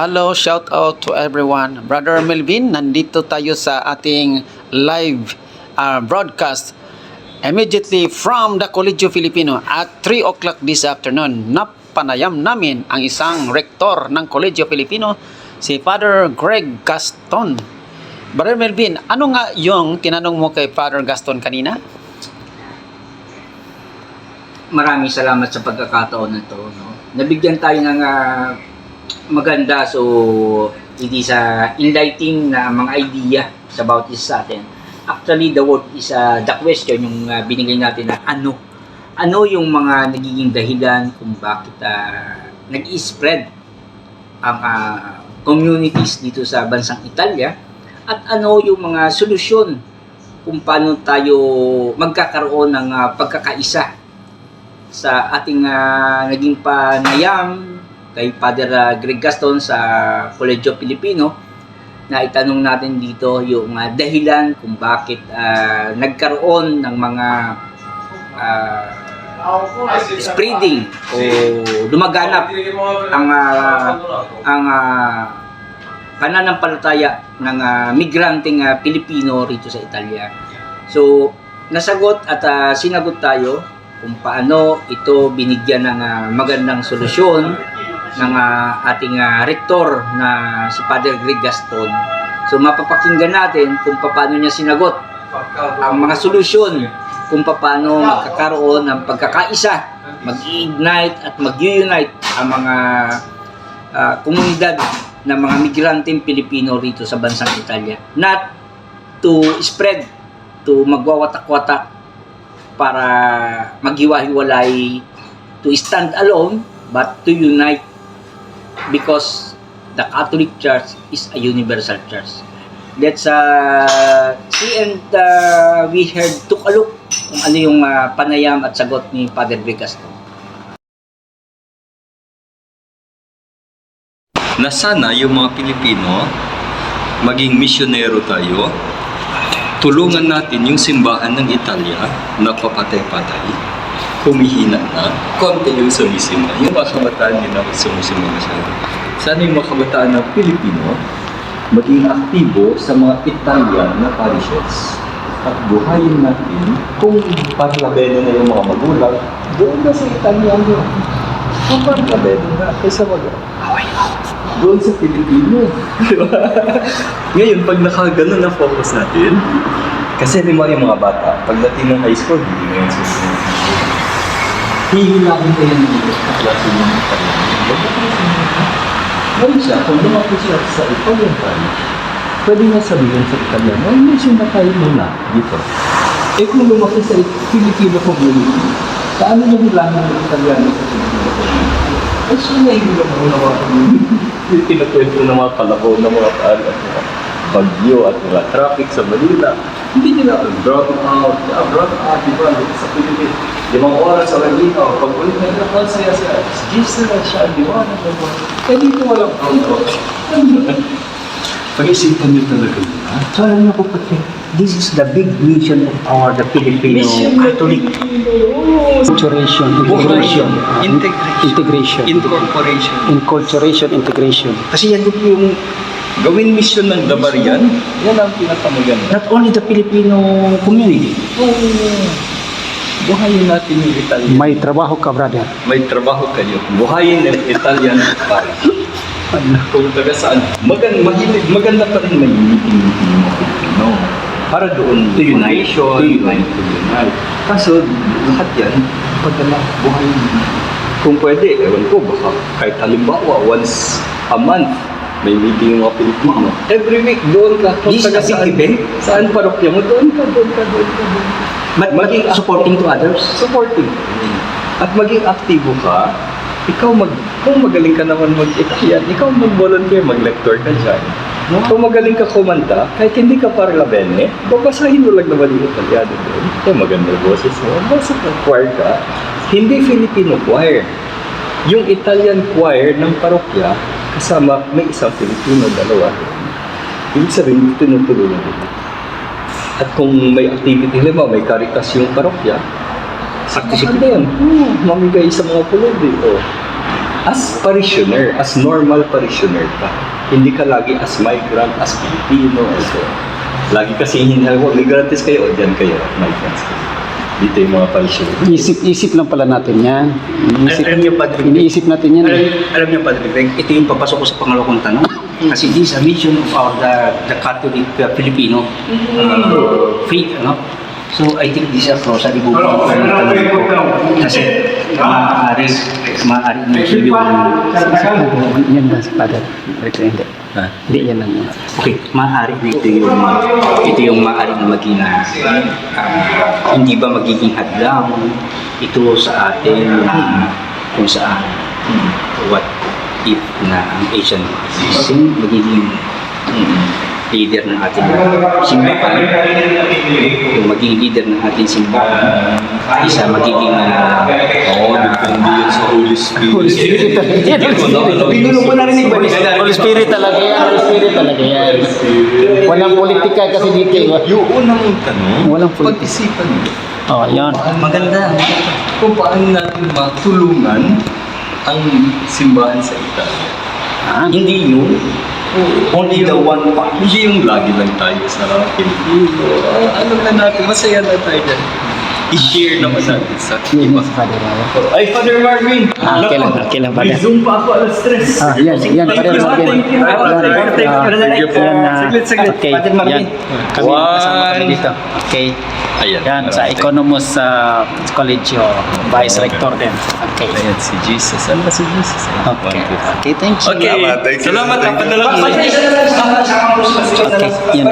Hello, shout out to everyone. Brother Melvin, nandito tayo sa ating live broadcast immediately from the Colegio Filipino at 3 o'clock this afternoon. Napanayam namin ang isang rektor ng Colegio Filipino, si Father Greg Gaston. Brother Melvin, ano nga yung tinanong mo kay Father Gaston kanina? Maraming salamat sa pagkakataon na ito. No? Nabigyan tayo ng maganda, so it is enlightening na mga idea about this sa atin. Actually, the word is the question, yung binigay natin na ano yung mga nagiging dahilan kung bakit nag-i-spread ang communities dito sa bansang Italia, at ano yung mga solusyon kung paano tayo magkakaroon ng pagkakaisa sa ating naging panayam kay Father Greg Gaston sa Colegio Filipino, na itanong natin dito yung dahilan kung bakit nagkaroon ng mga spreading o lumaganap ang pananampalataya ng migranteng Pilipino rito sa Italia. So, nasagot at sinagot tayo kung paano ito binigyan ng magandang solusyon ng ating rektor na si Father Greg Gaston. So mapapakinggan natin kung paano niya sinagot ang mga solusyon kung paano magkakaroon ng pagkakaisa, mag-ignite at mag-unite ang mga komunidad ng mga migranteng Pilipino rito sa bansang Italia. Not to spread, to magwawatak-watak para maghiwa-hiwalay, to stand alone, but to unite, because the Catholic Church is a universal church. Let's see and we took a look kung ano yung panayam at sagot ni Father Greg Gaston. Na sana yung mga Pilipino maging misyonero tayo, tulungan natin yung simbahan ng Italia na papatay-patay, humihina na, konti yung sumisimba. Yung mga kabataan din ako sumusimba masyado. Sana yung mga kabataan ng Pilipino maging aktibo sa mga Italian na parishes. At buhayin natin kung parlabeno na yung mga magulang, doon na sa Italian doon. Kung parlabeno na, kaysa doon sa Pilipino. Diba? Ngayon, pag nakaganon na focus natin, kasi di yung mga bata, pagdating ng high school, hindi na yung susunod. Hihilahin kayo ng kaklase ng Italian. Ngayon siya, kung lumaki siya sa Italian parish, pwede niya sabihin sa Italian, ay, mission na tayo muna dito. Eh kung lumaki sa Filipino community, paano niya hilahin ng Italiano sa Filipino community? Ay, siya na hindi na maunawaan yung pinakwento ng mga kalabaw ng mga paan at mga bagyo at mga traffic sa Manila. Hindi nila brought out, di ba, sa Pilipinas. 5 oras sa Manila, pag ulit na ito, ang saya-saya. Gis na siya, di ba? Kaya dito walang out. Pag-isipan niyo talaga yun, ha? So alam niyo po, this is the big mission of the Filipino Catholic Integration. integration. Kasi yan yung gawin mission ng Dabarian, yan ang pinakamaganda. Not only the Filipino community. Buhayin natin yung Italian. May trabaho ka, brother. May trabaho kayo. Buhayin ng Italian parish. Kung taga saan, maganda pa rin may meeting yung mga Pilipino. Para doon, to unite. Kaso, lahat yan, pagdala, buhayin. Kung pwede, ewan ko, baka kahit halimbawa, once a month, may meeting yung mga Pilipino. Every week, doon ka. Kung taga saan, saan parokya mo, doon ka. Maging supporting to others. Supporting. At maging aktibo ka, kung magaling ka naman mag-Italian, ikaw mag-volunteer, mag-lecture ka dyan. No? Kung magaling ka kumanta, kahit hindi ka parlabene, babasahin mo lang naman yung Italiano doon. Kung maganda boses mo, basta choir ka. Hindi Filipino choir. Yung Italian choir ng parokya, kasama may isang Filipino, 2. Ibig sabihin, tinutulungan nila. At kung may activity, may Caritas yung parokya, sakti yan. Mamigay sa mga pulubi. as parishioner, as normal parishioner ka. Hindi ka lagi as migrant, as Filipino, as lagi kasi hinahal, migrantes kayo, o dyan kayo, migrants kayo. Dito yung mga parishioner. Isip lang pala natin yan. Alam niyo, Padre, Iniisip natin yan. alam niyo, Padre Greg, ito yung papasok ko sa pangalawa kong tanong. Kasi this is a mission of the Catholic Filipino faith, ano? So, I think this is a cross. Sabi ko, kasi maaari na Yan ba sa Father? Hindi. Hindi yan lang. okay, maaari na ito yung maaari na maging hindi ba magiging hadlang ito sa atin kung saan what if na ang Asian magiging leader ng ating simbahan, yung magiging leader ng ating simbahan, isa magiging Depende yun sa Holy Spirit. Holy Spirit talaga yan. Pinulong ko narinig ba? Holy Spirit talaga yan. Holy Spirit talaga yan. Walang politika kasi dito. Yung unang tanong, Walang politika. pag-isipan mo. Oh, yun. Maganda. Kung paano natin matulungan ang simbahan sa Italia. Hindi yun. Only the one part. Hindi yung lagi lang tayo sa Pilipino. Ano na natin, masaya na tayo dyan. I-share naman natin sa Yun iba. yung sa Father. Ay, Father Marvin! Okay lang, May Father. Zoom pa ako alas 3. Yan, Father Marvin. Saglit. Okay, Father Marvin. yan. Kami kasama kami dito. Okay. Ayan. Yan, sa Economus Collegio, Vice Rector din. Okay. Ayan, si Jesus. Ano ba si Jesus? Okay. Okay, thank you. Okay. Salamat. Salamat. Okay, yan.